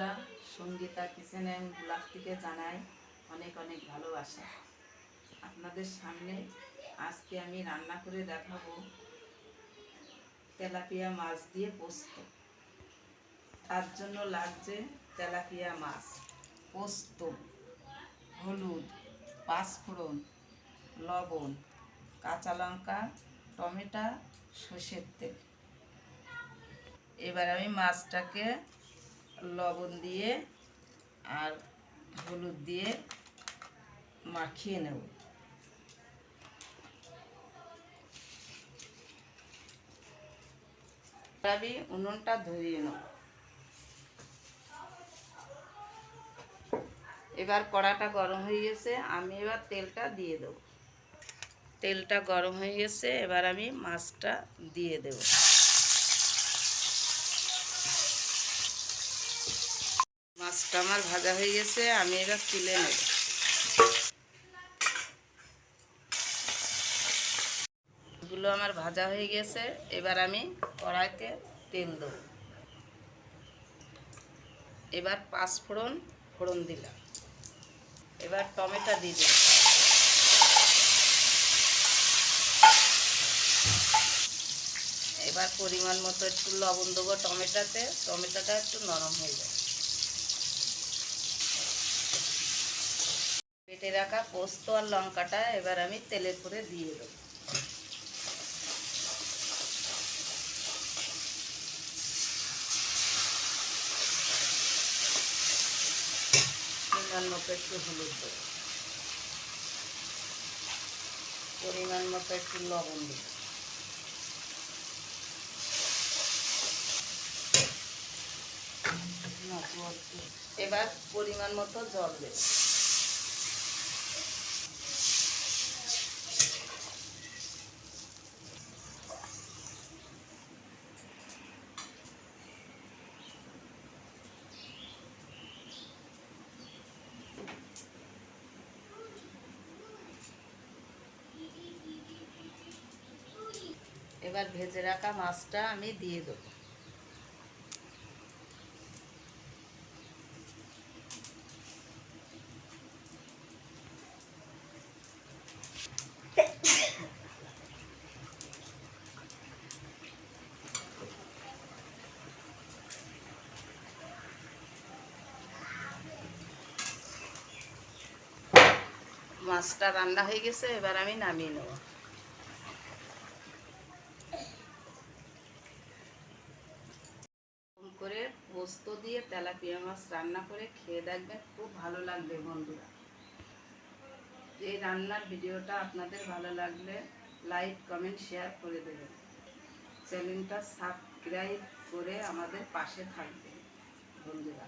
বন্ধুরা, Sangeeta kitchen and blog থেকে জানাই অনেক অনেক ভালোবাসা। আপনাদের সামনে আজকে আমি রান্না করে দেখাবো তেলাপিয়া মাছ দিয়ে পোস্ত। তার জন্য লাগছে তেলাপিয়া মাছ, পোস্ত, হলুদ, পাঁচফোড়ন, লবণ, কাঁচা লঙ্কা, টমেটো, সর্ষের তেল। এবার আমি মাছটাকে লবণ দিয়ে আর হলুদ দিয়ে মাখিয়ে নেব। আমি উনুনটা ধরিয়ে নেব। এবার কড়াটা গরম হয়ে গেছে, আমি এবার তেলটা দিয়ে দেব। তেলটা গরম হয়ে গেছে, এবার আমি মাছটা দিয়ে দেব। মাছটা আমার ভাজা হয়ে গেছে, আমি এবার তুলে নেব। এগুলো আমার ভাজা হয়ে গেছে, এবার আমি কড়াইতে তেল দেব। এবার পাঁচফোড়ন ফোড়ন দিলাম, এবার টমেটো দিয়ে দিলাম, এবার পরিমাণ মতো একটু লবণ দেবো টমেটোতে, টমেটোটা একটু নরম হয়ে যায়। বেটে রাখা পোস্ত আর লঙ্কাটা এবার আমি তেলের করে দিয়ে দেবো। পরিমাণ মতো একটু হলুদ দেবো, পরিমাণ মতো একটু লবণ দেবো, এবার পরিমাণ মতো জল দেবো। এবার ভেজে রাখা মাছটা আমি দিয়ে দেবো। মাছটা রান্না হয়ে গেছে, এবার আমি নামিয়ে নেব। করে পোস্ত দিয়ে তেলাপিয়া মাছ রান্না করে খেয়ে দেখবেন, খুব ভালো লাগবে বন্ধুরা। এই রান্নার ভিডিওটা আপনাদের ভালো লাগলে লাইক কমেন্ট শেয়ার করে দেবেন। চ্যানেলটা সাবস্ক্রাইব করে আমাদের পাশে থাকবেন বন্ধুরা।